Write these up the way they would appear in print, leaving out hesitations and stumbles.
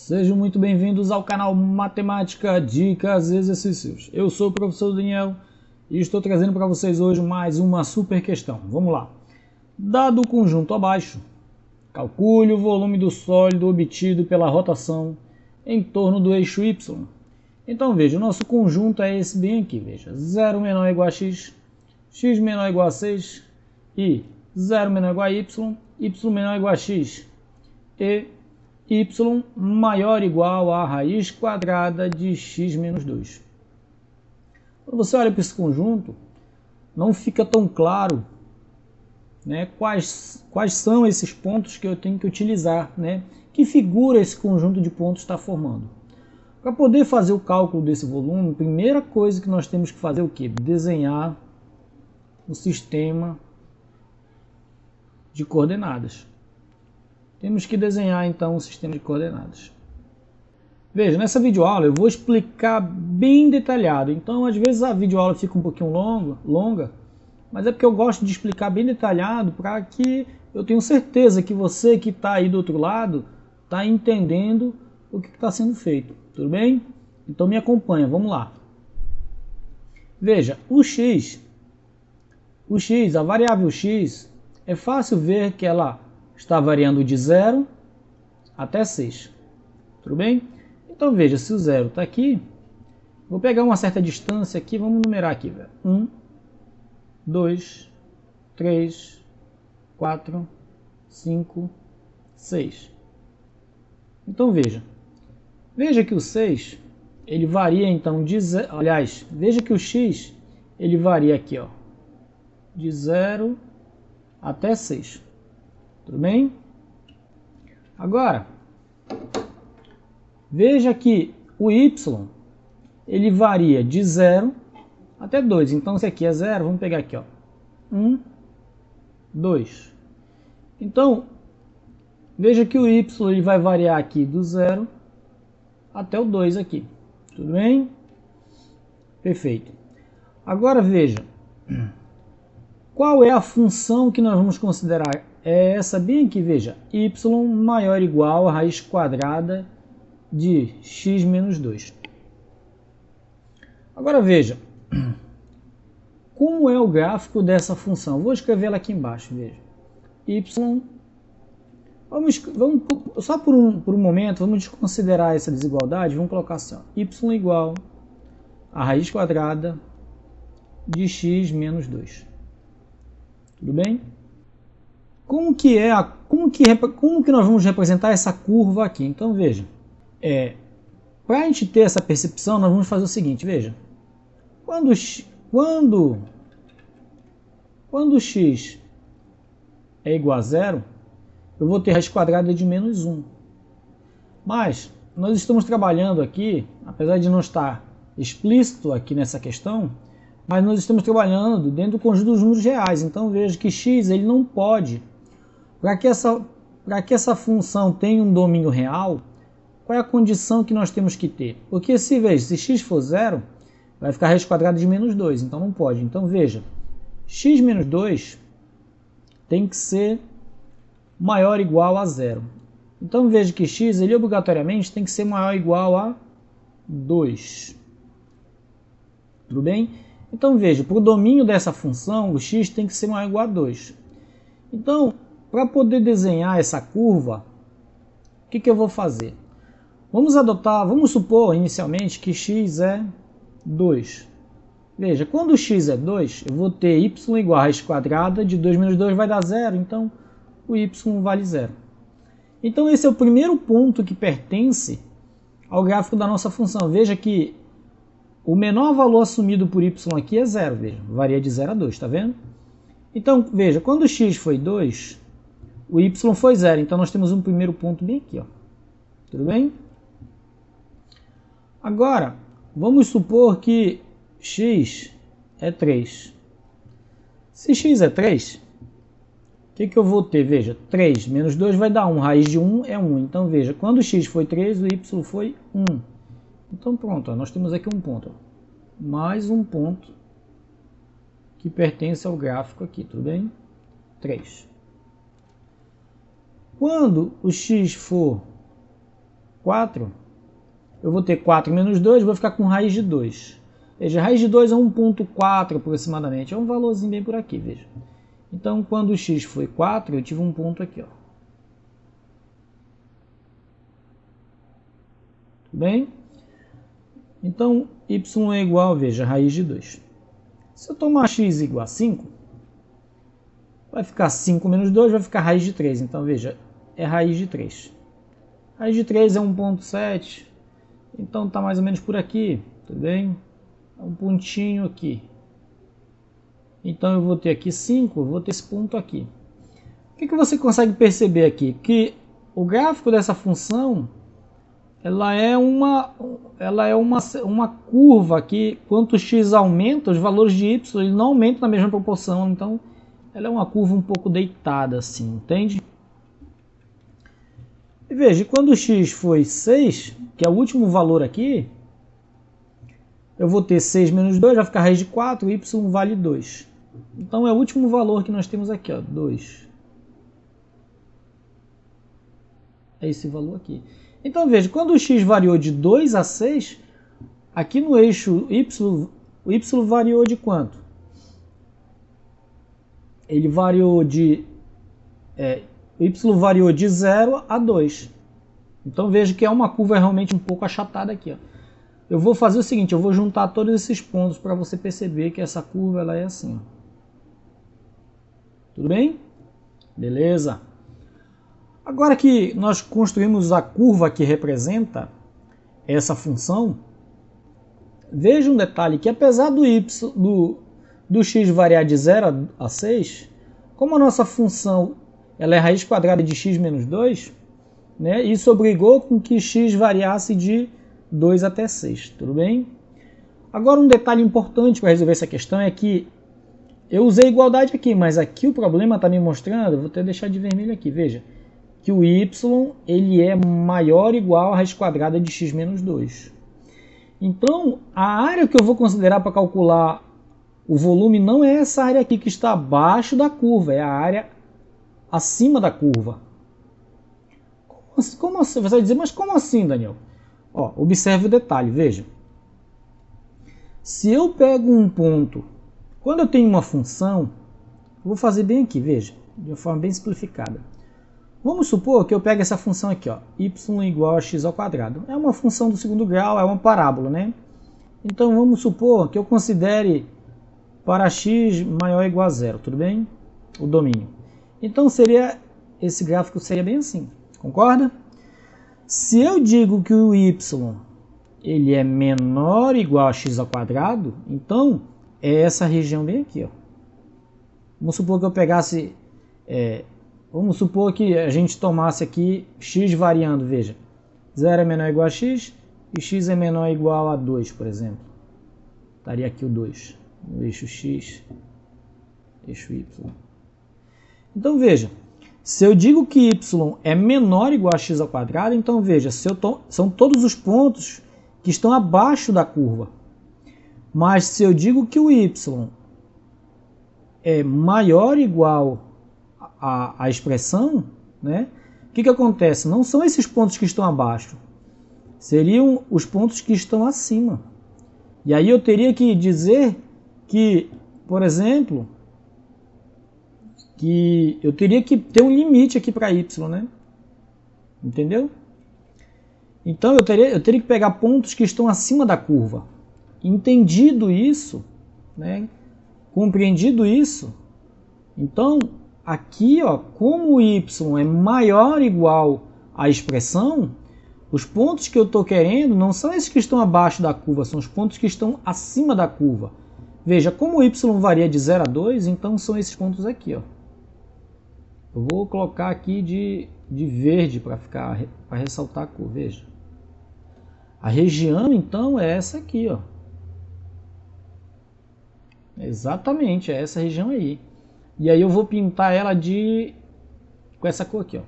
Sejam muito bem-vindos ao canal Matemática, Dicas e Exercícios. Eu sou o professor Daniel e estou trazendo para vocês hoje mais uma super questão. Vamos lá. Dado o conjunto abaixo, calcule o volume do sólido obtido pela rotação em torno do eixo Y. Então veja, o nosso conjunto é esse bem aqui. Veja, 0 menor ou igual a x, x menor ou igual a 6 e 0 menor ou igual a y, y menor ou igual a x e y maior ou igual a raiz quadrada de x menos 2. Quando você olha para esse conjunto, não fica tão claro, né, quais são esses pontos que eu tenho que utilizar, né? Que figura esse conjunto de pontos está formando. Para poder fazer o cálculo desse volume, a primeira coisa que nós temos que fazer é o quê? Desenhar o sistema de coordenadas. Temos que desenhar então um sistema de coordenadas. Veja, nessa videoaula eu vou explicar bem detalhado. Então, às vezes a videoaula fica um pouquinho longa, mas é porque eu gosto de explicar bem detalhado para que eu tenha certeza que você que está aí do outro lado está entendendo o que está sendo feito. Tudo bem? Então me acompanha, vamos lá. Veja, o x, a variável x, é fácil ver que ela está variando de 0 até 6. Tudo bem? Então veja, se o 0 está aqui, vou pegar uma certa distância aqui, vamos numerar aqui. 1, 2, 3, 4, 5, 6. Então veja que o 6, ele varia então de 0, aliás, veja que o x, ele varia aqui, ó, de 0 até 6. Tudo bem? Agora, veja que o y, ele varia de 0 até 2. Então, esse aqui é 0, vamos pegar aqui, ó, 1, 2. Então, veja que o y ele vai variar aqui do 0 até o 2 aqui. Tudo bem? Perfeito. Agora, veja, qual é a função que nós vamos considerar? É essa bem aqui, veja, y maior ou igual a raiz quadrada de x menos 2. Agora veja, como é o gráfico dessa função? Vou escrever ela aqui embaixo, veja. Y, vamos só por um momento, vamos desconsiderar essa desigualdade, vamos colocar assim, ó, y igual a raiz quadrada de x menos 2. Tudo bem? Como que nós vamos representar essa curva aqui? Então veja, para a gente ter essa percepção, nós vamos fazer o seguinte, veja, quando x é igual a 0, eu vou ter raiz quadrada de menos 1. Mas nós estamos trabalhando aqui, apesar de não estar explícito aqui nessa questão, mas nós estamos trabalhando dentro do conjunto dos números reais. Então veja que x ele não pode, para que essa função tenha um domínio real, qual é a condição que nós temos que ter? Porque se x for 0, vai ficar raiz quadrada de menos 2, então não pode. Então veja, x menos 2 tem que ser maior ou igual a 0. Então veja que x ele obrigatoriamente tem que ser maior ou igual a 2. Tudo bem? Então veja, para o domínio dessa função, o x tem que ser maior ou igual a 2. Então, para poder desenhar essa curva, o que eu vou fazer? Vamos supor inicialmente que x é 2. Veja, quando x é 2, eu vou ter y igual a raiz quadrada de 2 menos 2 vai dar 0, então o y vale 0. Então esse é o primeiro ponto que pertence ao gráfico da nossa função. Veja que o menor valor assumido por y aqui é 0, veja, varia de 0 a 2, está vendo? Então, veja, quando o x foi 2, o y foi 0, então nós temos um primeiro ponto bem aqui, ó. Tudo bem? Agora, vamos supor que x é 3. Se x é 3, o que eu vou ter? Veja, 3 menos 2 vai dar 1, raiz de 1 é 1. Então, veja, quando x foi 3, o y foi 1. Então pronto, ó, nós temos aqui um ponto, ó, mais um ponto que pertence ao gráfico aqui, tudo bem? 3. Quando o x for 4, eu vou ter 4 menos 2, vou ficar com raiz de 2. Veja, raiz de 2 é 1,4 aproximadamente, é um valorzinho bem por aqui, veja. Então, quando o x foi 4, eu tive um ponto aqui, ó. Tudo bem? Então, y é igual, veja, raiz de 2. Se eu tomar x igual a 5, vai ficar 5 menos 2, vai ficar raiz de 3. Então, veja, é raiz de 3. Raiz de 3 é 1,7. Então, está mais ou menos por aqui, tudo bem? Um pontinho aqui. Então, eu vou ter aqui 5, vou ter esse ponto aqui. O que você consegue perceber aqui? Que o gráfico dessa função, ela é uma curva que, quanto o x aumenta, os valores de y ele não aumentam na mesma proporção. Então, ela é uma curva um pouco deitada assim, entende? E veja, quando o x foi 6, que é o último valor aqui, eu vou ter 6 menos 2, vai ficar raiz de 4, y vale 2. Então é o último valor que nós temos aqui, ó, 2. É esse valor aqui. Então veja, quando o x variou de 2 a 6, aqui no eixo y, o y variou de quanto? Ele variou de... o y variou de 0 a 2. Então veja que é uma curva realmente um pouco achatada aqui, ó. Eu vou fazer o seguinte, eu vou juntar todos esses pontos para você perceber que essa curva ela é assim, ó. Tudo bem? Beleza. Agora que nós construímos a curva que representa essa função, veja um detalhe que apesar do x variar de 0 a 6, como a nossa função ela é raiz quadrada de x menos 2, né, isso obrigou com que x variasse de 2 até 6, tudo bem? Agora um detalhe importante para resolver essa questão é que eu usei igualdade aqui, mas aqui o problema está me mostrando, vou até deixar de vermelho aqui, veja, que o y ele é maior ou igual a raiz quadrada de x menos 2. Então, a área que eu vou considerar para calcular o volume não é essa área aqui que está abaixo da curva, é a área acima da curva. Como assim? Você vai dizer, mas como assim, Daniel? Ó, observe o detalhe, veja. Se eu pego um ponto, quando eu tenho uma função, eu vou fazer bem aqui, veja, de uma forma bem simplificada. Vamos supor que eu pego essa função aqui, ó, y igual a x ao quadrado. É uma função do segundo grau, é uma parábola, né? Então vamos supor que eu considere para x maior ou igual a 0, tudo bem? O domínio. Então esse gráfico seria bem assim, concorda? Se eu digo que o y ele é menor ou igual a x ao quadrado, então é essa região bem aqui, ó. Vamos supor que eu pegasse... vamos supor que a gente tomasse aqui x variando, veja. 0 é menor ou igual a x e x é menor ou igual a 2, por exemplo. Estaria aqui o 2, no eixo x, eixo y. Então veja, se eu digo que y é menor ou igual a x ao quadrado, então veja, são todos os pontos que estão abaixo da curva. Mas se eu digo que o y é maior ou igual a expressão, né? O que acontece? Não são esses pontos que estão abaixo, seriam os pontos que estão acima. E aí eu teria que dizer que, por exemplo, que eu teria que ter um limite aqui para y, né? Entendeu? Então eu teria que pegar pontos que estão acima da curva. Entendido isso, né? Compreendido isso, então aqui, ó, como o y é maior ou igual à expressão, os pontos que eu estou querendo não são esses que estão abaixo da curva, são os pontos que estão acima da curva. Veja, como o y varia de 0 a 2, então são esses pontos aqui, ó. Eu vou colocar aqui de verde para ressaltar a cor, veja. A região, então, é essa aqui, ó. Exatamente, é essa região aí. E aí eu vou pintar ela com essa cor aqui, ó.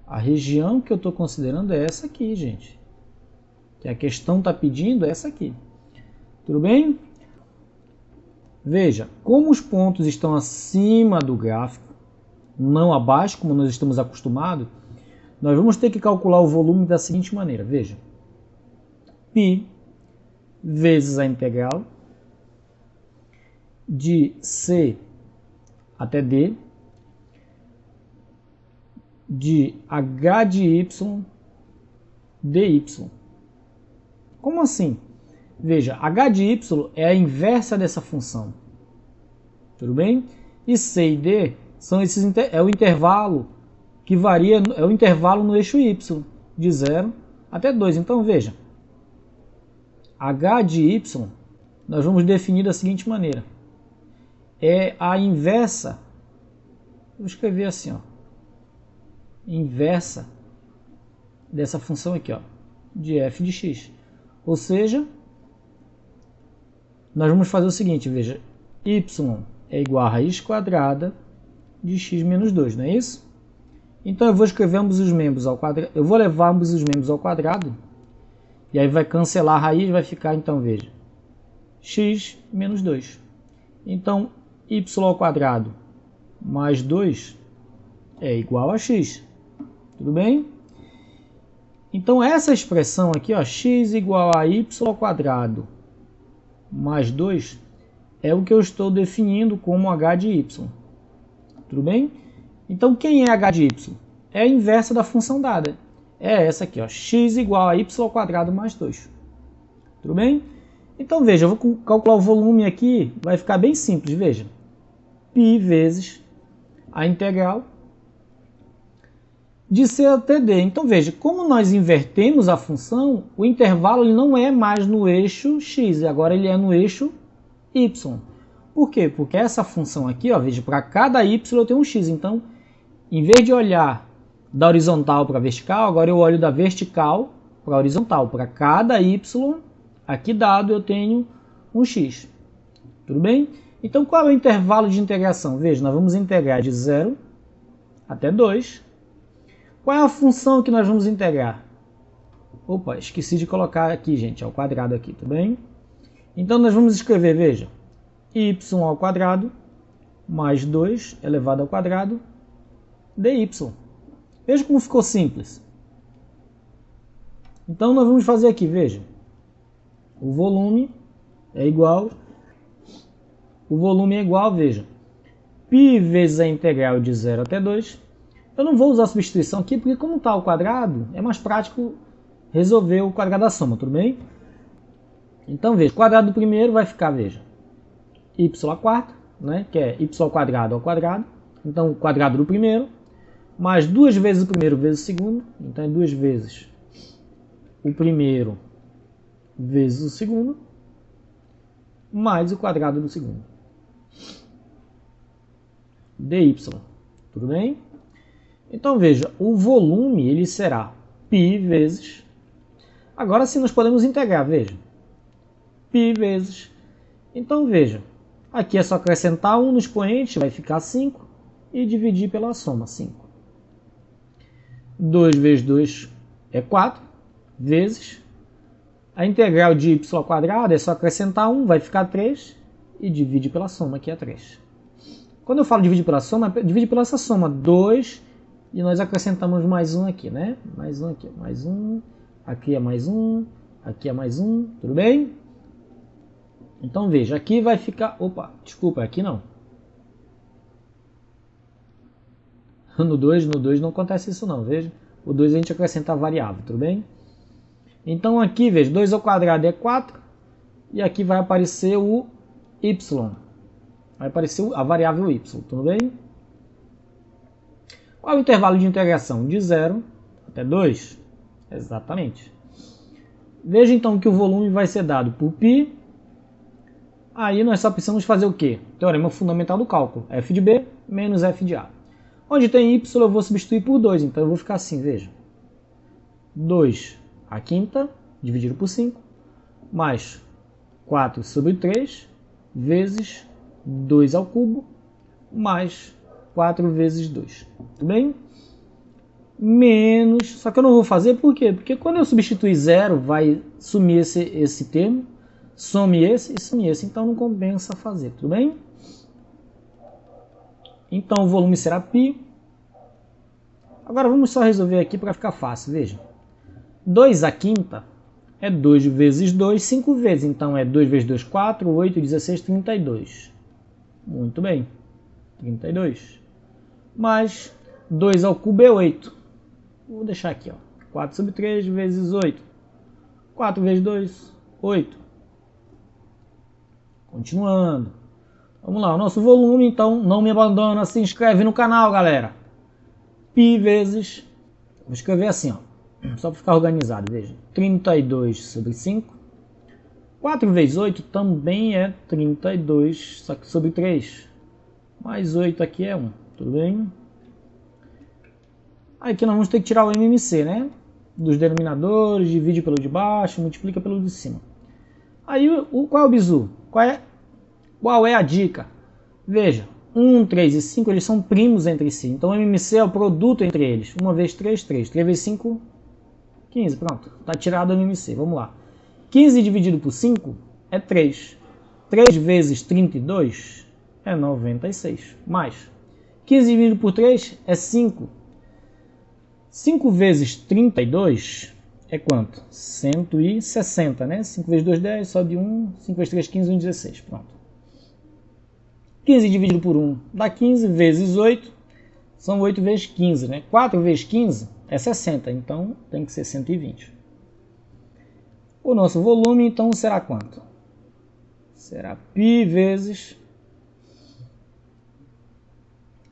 A região que eu estou considerando é essa aqui, gente. Que a questão está pedindo é essa aqui. Tudo bem? Veja, como os pontos estão acima do gráfico, não abaixo, como nós estamos acostumados, nós vamos ter que calcular o volume da seguinte maneira, veja. Π vezes a integral de C até D de H de Y dy. Como assim? Veja, H de Y é a inversa dessa função. Tudo bem? E C e D são é o intervalo que varia, é o intervalo no eixo Y, de 0 até 2. Então veja, H de Y nós vamos definir da seguinte maneira. É a inversa, vou escrever assim, ó, inversa dessa função aqui, ó, de f de x. Ou seja, nós vamos fazer o seguinte, veja, y é igual a raiz quadrada de x menos 2, não é isso? Então eu vou escrever ambos os membros ao quadrado, eu vou levar ambos os membros ao quadrado, e aí vai cancelar a raiz, vai ficar, então, veja, x menos 2. Então, y ao quadrado mais 2 é igual a x. Tudo bem? Então, essa expressão aqui, ó, x igual a y ao quadrado mais 2, é o que eu estou definindo como h de y. Tudo bem? Então, quem é h de y? É a inversa da função dada. É essa aqui, ó, x igual a y ao quadrado mais 2. Tudo bem? Então, veja, eu vou calcular o volume aqui, vai ficar bem simples, veja. Π vezes a integral de C até D. Então, veja, como nós invertemos a função, o intervalo ele não é mais no eixo x, agora ele é no eixo y. Por quê? Porque essa função aqui, ó, veja, para cada y eu tenho um x. Então, em vez de olhar da horizontal para a vertical, agora eu olho da vertical para a horizontal. Para cada y aqui dado eu tenho um x. Tudo bem? Então, qual é o intervalo de integração? Veja, nós vamos integrar de 0 até 2. Qual é a função que nós vamos integrar? Opa, esqueci de colocar aqui, gente, ao quadrado aqui, tudo bem? Então, nós vamos escrever, veja, y ao quadrado mais 2 elevado ao quadrado dy. Veja como ficou simples. Então, nós vamos fazer aqui, veja, o volume é igual, veja, π vezes a integral de 0 até 2. Eu não vou usar a substituição aqui, porque como está ao quadrado, é mais prático resolver o quadrado da soma, tudo bem? Então, veja, o quadrado do primeiro vai ficar, veja, y à quarta, né, que é y ao quadrado. Então, o quadrado do primeiro, mais 2 vezes o primeiro vezes o segundo. Então, é 2 vezes o primeiro vezes o segundo, mais o quadrado do segundo. dy. Tudo bem? Então, veja, o volume ele será π vezes... Agora sim nós podemos integrar, veja. π vezes... Então, veja, aqui é só acrescentar 1 no expoente, vai ficar 5, e dividir pela soma, 5. 2 vezes 2 é 4, vezes... A integral de y ao quadrado é só acrescentar 1, vai ficar 3, e divide pela soma, que é 3. Quando eu falo dividir pela soma, divide pela essa soma, 2... E nós acrescentamos mais um aqui, né? Mais um aqui, mais um. Aqui é mais um. Aqui é mais um. Tudo bem? Então, veja, aqui vai ficar... Opa, desculpa, aqui não. No 2 não acontece isso não, veja. O 2 a gente acrescenta a variável, tudo bem? Então, aqui, veja, 2 ao quadrado é 4. E aqui vai aparecer o y. Vai aparecer a variável y, tudo bem? Qual é o intervalo de integração? De 0 até 2? Exatamente. Veja então que o volume vai ser dado por π. Aí nós só precisamos fazer o quê? Teorema fundamental do cálculo. F de B menos F de A. Onde tem y eu vou substituir por 2. Então eu vou ficar assim, veja. 2 à quinta, dividido por 5, mais 4 sobre 3, vezes 2 ao cubo, mais 4 vezes 2, tudo bem? Menos, só que eu não vou fazer, por quê? Porque quando eu substituir 0, vai sumir esse termo, some esse e some esse, então não compensa fazer, tudo bem? Então o volume será π. Agora vamos só resolver aqui para ficar fácil, veja. 2 à quinta é 2 vezes 2, 5 vezes. Então é 2 vezes 2, 4, 8, 16, 32. Muito bem, 32. Mais 2 ao cubo é 8. Vou deixar aqui, ó. 4 sobre 3 vezes 8. 4 vezes 2, 8. Continuando. Vamos lá, o nosso volume, então, não me abandona, se inscreve no canal, galera. Π vezes, vou escrever assim, ó, só para ficar organizado, veja. 32 sobre 5. 4 vezes 8 também é 32, só que sobre 3. Mais 8 aqui é 1, tudo bem? Aí aqui nós vamos ter que tirar o MMC, né? Dos denominadores, divide pelo de baixo, multiplica pelo de cima. Aí qual é o bizu? Qual é a dica? Veja, 1, 3 e 5 eles são primos entre si. Então o MMC é o produto entre eles. 1 vezes 3, 3. 3 vezes 5, 15. Pronto, está tirado o MMC. Vamos lá. 15 dividido por 5 é 3. 3 vezes 32 é 96. Mais 15 dividido por 3 é 5. 5 vezes 32 é quanto? 160, né? 5 vezes 2, 10, sobe 1. 5 vezes 3, 15, 1, 16. Pronto. 15 dividido por 1 dá 15, vezes 8, são 8 vezes 15, né? 4 vezes 15 é 60, então tem que ser 120. O nosso volume, então, será quanto? Será π vezes...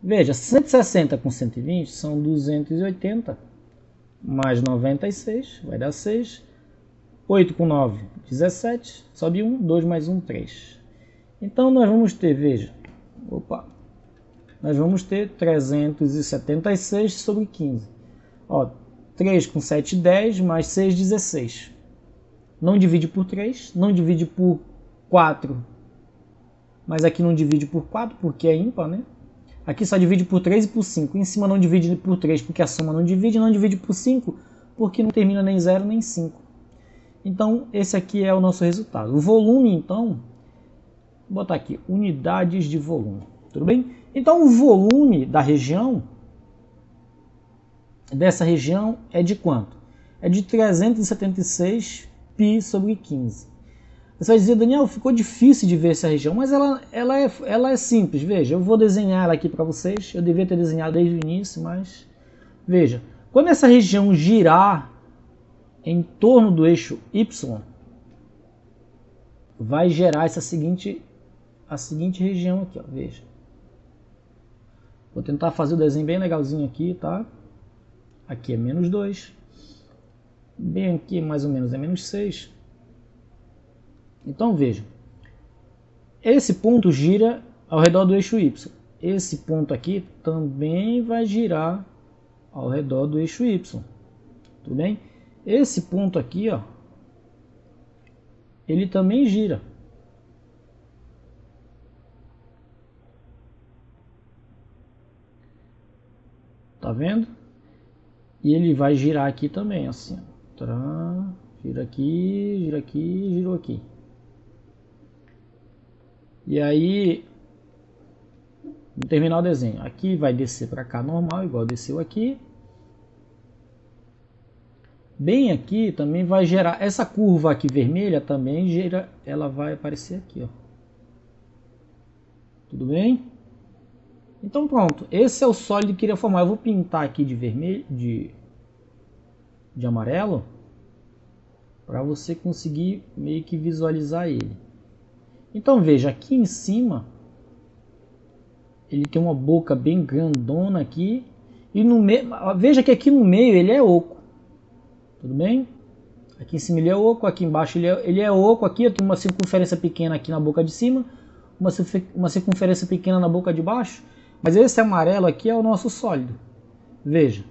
Veja, 160 com 120 são 280, mais 96, vai dar 6. 8 com 9, 17, sobe 1, 2 mais 1, 3. Então nós vamos ter, veja, nós vamos ter 376 sobre 15. Ó, 3 com 7, 10, mais 6, 16. Não divide por 3, não divide por 4, mas aqui não divide por 4 porque é ímpar, né? Aqui só divide por 3 e por 5. Em cima não divide por 3 porque a soma não divide por 5 porque não termina nem 0 nem 5. Então esse aqui é o nosso resultado. O volume, então, vou botar aqui, unidades de volume, tudo bem? Então o volume da região, dessa região, é de quanto? É de 376 π sobre 15. Você vai dizer, Daniel, ficou difícil de ver essa região, mas ela é simples, veja, eu vou desenhar ela aqui para vocês, eu devia ter desenhado desde o início, mas veja, quando essa região girar em torno do eixo Y, vai gerar a seguinte região aqui, ó, veja. Vou tentar fazer o desenho bem legalzinho aqui, tá? Aqui é menos 2. Bem aqui mais ou menos é menos 6. Então veja. Esse ponto gira ao redor do eixo Y. Esse ponto aqui também vai girar ao redor do eixo Y. Tudo bem? Esse ponto aqui, ó, ele também gira. Tá vendo? E ele vai girar aqui também, assim. Gira aqui, girou aqui. E aí, vou terminar o desenho. Aqui vai descer para cá normal, igual desceu aqui. Bem aqui também vai gerar, essa curva aqui vermelha também gira, ela vai aparecer aqui, ó. Tudo bem? Então pronto, esse é o sólido que eu queria formar. Eu vou pintar aqui de vermelho, de amarelo, para você conseguir meio que visualizar ele. Então veja, aqui em cima, ele tem uma boca bem grandona aqui, e no meio, veja que aqui no meio ele é oco. Tudo bem? Aqui em cima ele é oco, aqui embaixo ele é oco, aqui tem uma circunferência pequena aqui na boca de cima, uma circunferência pequena na boca de baixo, mas esse amarelo aqui é o nosso sólido. Veja,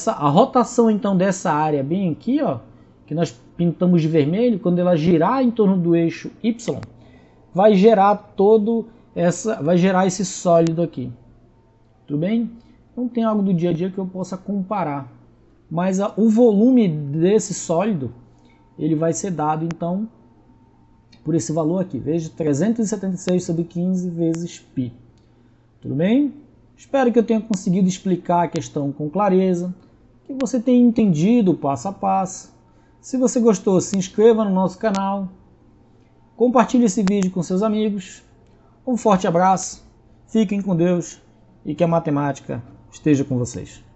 a rotação então dessa área bem aqui, ó, que nós pintamos de vermelho, quando ela girar em torno do eixo Y, vai gerar vai gerar esse sólido aqui. Tudo bem? Não tem algo do dia a dia que eu possa comparar. Mas o volume desse sólido, ele vai ser dado, então, por esse valor aqui. Veja, 376 sobre 15 vezes π. Tudo bem? Espero que eu tenha conseguido explicar a questão com clareza, que você tenha entendido o passo a passo. Se você gostou, se inscreva no nosso canal, compartilhe esse vídeo com seus amigos. Um forte abraço, fiquem com Deus e que a matemática esteja com vocês.